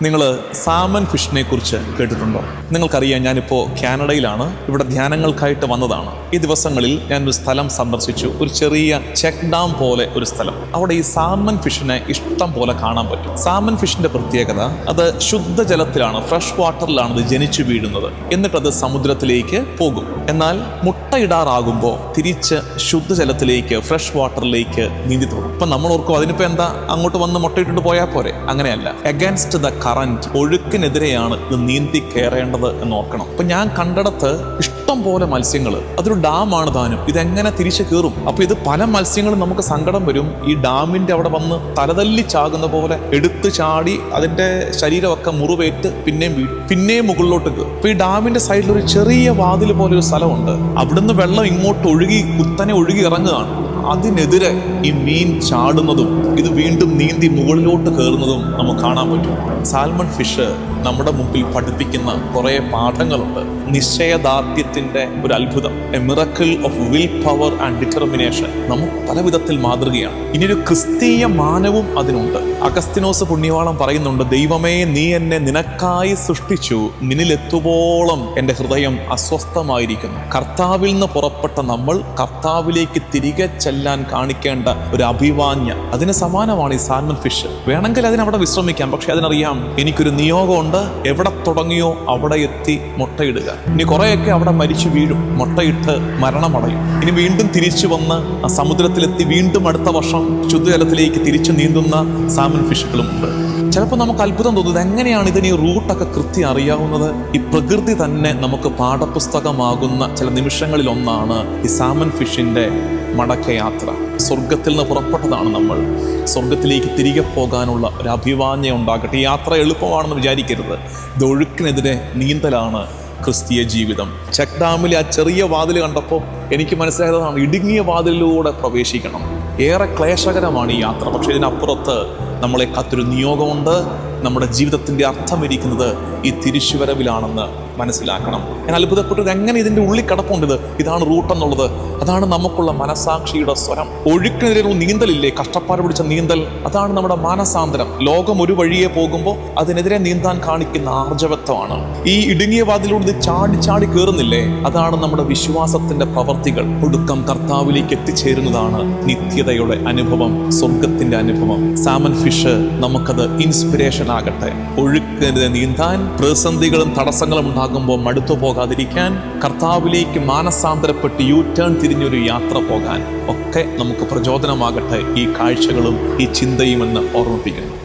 നിങ്ങൾ സാമൻ ഫിഷിനെ കുറിച്ച് കേട്ടിട്ടുണ്ടോ? നിങ്ങൾക്കറിയാം, ഞാനിപ്പോൾ കാനഡയിലാണ്. ഇവിടെ ധ്യാനങ്ങൾക്കായിട്ട് വന്നതാണ്. ഈ ദിവസങ്ങളിൽ ഞാനൊരു സ്ഥലം സന്ദർശിച്ചു. ഒരു ചെറിയ ചെക്ക് ഡാം പോലെ ഒരു സ്ഥലം. അവിടെ ഈ സാമൻ ഫിഷിനെ ഇഷ്ടം പോലെ കാണാൻ പറ്റും. സാമൻ ഫിഷിന്റെ പ്രത്യേകത, അത് ശുദ്ധജലത്തിലാണ്, ഫ്രഷ് വാട്ടറിലാണ് അത് ജനിച്ചു വീഴുന്നത്. എന്നിട്ടത് സമുദ്രത്തിലേക്ക് പോകും. എന്നാൽ മുട്ടയിടാറാകുമ്പോൾ തിരിച്ച് ശുദ്ധജലത്തിലേക്ക്, ഫ്രഷ് വാട്ടറിലേക്ക് നീന്തി പോകും. ഇപ്പം നമ്മൾ ഓർക്കും, അതിനിപ്പോൾ എന്താ, അങ്ങോട്ട് വന്ന് മുട്ടയിട്ടിട്ട് പോയാൽ പോരെ? അങ്ങനെയല്ല. അഗൈൻസ്റ്റ് ദ കറന്റ്, ഒഴുക്കിനെതിരെയാണ് ഇത് നീന്തി കയറേണ്ടത് എന്ന് ഓർക്കണം. അപ്പൊ ഞാൻ കണ്ടിടത്ത് ഇഷ്ടം പോലെ മത്സ്യങ്ങൾ, അതൊരു ഡാമാണ് താനും, ഇതെങ്ങനെ തിരിച്ചു കയറും? അപ്പൊ ഇത് പല മത്സ്യങ്ങളും നമുക്ക് സങ്കടം വരും. ഈ ഡാമിന്റെ അവിടെ വന്ന് തലതല്ലി ചാകുന്ന പോലെ എടുത്തു ചാടി അതിന്റെ ശരീരമൊക്കെ മുറിവേറ്റ് പിന്നെയും മുകളിലോട്ട് കയറും. അപ്പൊ ഈ ഡാമിന്റെ സൈഡിൽ ഒരു ചെറിയ വാതിൽ പോലെ ഒരു സ്ഥലമുണ്ട്. അവിടുന്ന് വെള്ളം ഇങ്ങോട്ട് കുത്തനെ ഒഴുകി ഇറങ്ങുകയാണ്. അതിനെതിരെ ഈ മീൻ ചാടുന്നതും ഇത് വീണ്ടും നീന്തി മുകളിലോട്ട് കയറുന്നതും നമുക്ക് കാണാൻ പറ്റും. സാൽമൺ ഫിഷ് നമ്മുടെ മുമ്പിൽ പഠിപ്പിക്കുന്ന കുറേ പാഠങ്ങളുണ്ട്. നിശ്ചയദാർഢ്യത്തിന്റെ ഒരു അത്ഭുതം, A miracle of will power and determination. നമുക്ക് പല വിധത്തിൽ മാതൃകയാണ്. ഇനിയൊരു ക്രിസ്തീയ മാനവും അതിനുണ്ട്. അഗസ്തിനോസ് പുണ്യവാളം പറയുന്നുണ്ട്, ദൈവമേ, നീ എന്നെ നിനക്കായി സൃഷ്ടിച്ചു, നിന്നിലെത്തുവോളം എൻ്റെ ഹൃദയം അസ്വസ്ഥമായിരിക്കുന്നു. കർത്താവിൽ നിന്ന് പുറപ്പെട്ട നമ്മൾ കർത്താവിലേക്ക് തിരികെ ചെല്ലാൻ കാണിക്കേണ്ട ഒരു അഭിവാഞ്യ, അതിന് സമാനമാണ് ഈ സാൽമൺ ഫിഷ്. വേണമെങ്കിൽ അതിനവിടെ വിശ്രമിക്കാം, പക്ഷെ അതിനറിയാം, എനിക്കൊരു നിയോഗമുണ്ട്. എവിടെ തുടങ്ങിയോ അവിടെ എത്തി മുട്ടയിടുക. ഇനി കുറേയൊക്കെ അവിടെ മരിച്ചു വീഴും, മുട്ടയിട്ട് മരണമടയും. ഇനി വീണ്ടും തിരിച്ചു വന്ന് ആ സമുദ്രത്തിലെത്തി വീണ്ടും അടുത്ത വർഷം ശുദ്ധജലത്തിലേക്ക് തിരിച്ചു നീന്തുന്ന സാൽമൺ ഫിഷുകളുമുണ്ട്. ചിലപ്പോൾ നമുക്ക് അത്ഭുതം തോന്നുന്നത്, എങ്ങനെയാണ് ഇതിന് ഈ റൂട്ടൊക്കെ കൃത്യം അറിയാവുന്നത്? ഈ പ്രകൃതി തന്നെ നമുക്ക് പാഠപുസ്തകമാകുന്ന ചില നിമിഷങ്ങളിൽ ഒന്നാണ് ഈ സാൽമൺ ഫിഷിന്റെ മടക്കയാത്ര. സ്വർഗത്തിൽ നിന്ന് പുറപ്പെട്ടതാണ് നമ്മൾ. സ്വർഗത്തിലേക്ക് തിരികെ പോകാനുള്ള ഒരു അഭിവാഞ്യ ഉണ്ടാകട്ടെ. ഈ യാത്ര എളുപ്പമാണെന്ന് വിചാരിക്കരുത്. ഇത് ഒഴുക്കിനെതിരെ നീന്തലാണ് ക്രിസ്തീയ ജീവിതം. ചെക്ക് ഡാമിലെ ആ ചെറിയ വാതിൽ കണ്ടപ്പോൾ എനിക്ക് മനസ്സിലായതാണ്, ഇടുങ്ങിയ വാതിലിലൂടെ പ്രവേശിക്കണം. ഏറെ ക്ലേശകരമാണ് ഈ യാത്ര, പക്ഷെ ഇതിനപ്പുറത്ത് നമ്മളെ കാത്തൊരു നിയോഗമുണ്ട്. നമ്മുടെ ജീവിതത്തിൻ്റെ അർത്ഥമിരിക്കുന്നത് ഈ തിരിച്ചുവരവിലാണെന്ന് മനസ്സിലാക്കണം. ഞാൻ അത്ഭുതപ്പെട്ടത്, എങ്ങനെ ഇതിൻ്റെ ഉള്ളിൽ കിടപ്പുണ്ട് ഇതാണ് റൂട്ട് എന്നുള്ളത്. അതാണ് നമുക്കുള്ള മനസാക്ഷിയുടെ സ്വരം. ഒഴുക്കിനെതിരെ നീന്തലില്ലേ, കഷ്ടപ്പാട് പിടിച്ച നീന്തൽ, അതാണ് നമ്മുടെ മാനസാന്തരം. ലോകം ഒരു വഴിയെ പോകുമ്പോൾ അതിനെതിരെ നീന്താൻ കാണിക്കുന്ന ആർജവത്വമാണ്. ഈ ഇടുങ്ങിയ വാതിലൂടെ ചാടി ചാടി കയറുന്നില്ലേ, അതാണ് നമ്മുടെ വിശ്വാസത്തിന്റെ പ്രവർത്തികൾ. ഒടുക്കം കർത്താവിലേക്ക് എത്തിച്ചേരുന്നതാണ് നിത്യതയുടെ അനുഭവം, സ്വർഗത്തിന്റെ അനുഭവം. സാമൻ ഫിഷ് നമുക്കത് ഇൻസ്പിറേഷൻ ആകട്ടെ. ഒഴുക്കിനെതിരെ നീന്താൻ, പ്രതിസന്ധികളും തടസ്സങ്ങളും ഉണ്ടാകുമ്പോൾ മടുത്തു പോകാതിരിക്കാൻ, കർത്താവിലേക്ക് മാനസാന്തരപ്പെട്ട് യു ടേൺ തിരിഞ്ഞൊരു യാത്ര പോകാൻ ഒക്കെ നമുക്ക് പ്രചോദനമാകട്ടെ ഈ കാഴ്ചകളും ഈ ചിന്തയുമെന്ന് ഓർമ്മിപ്പിക്കുന്നു.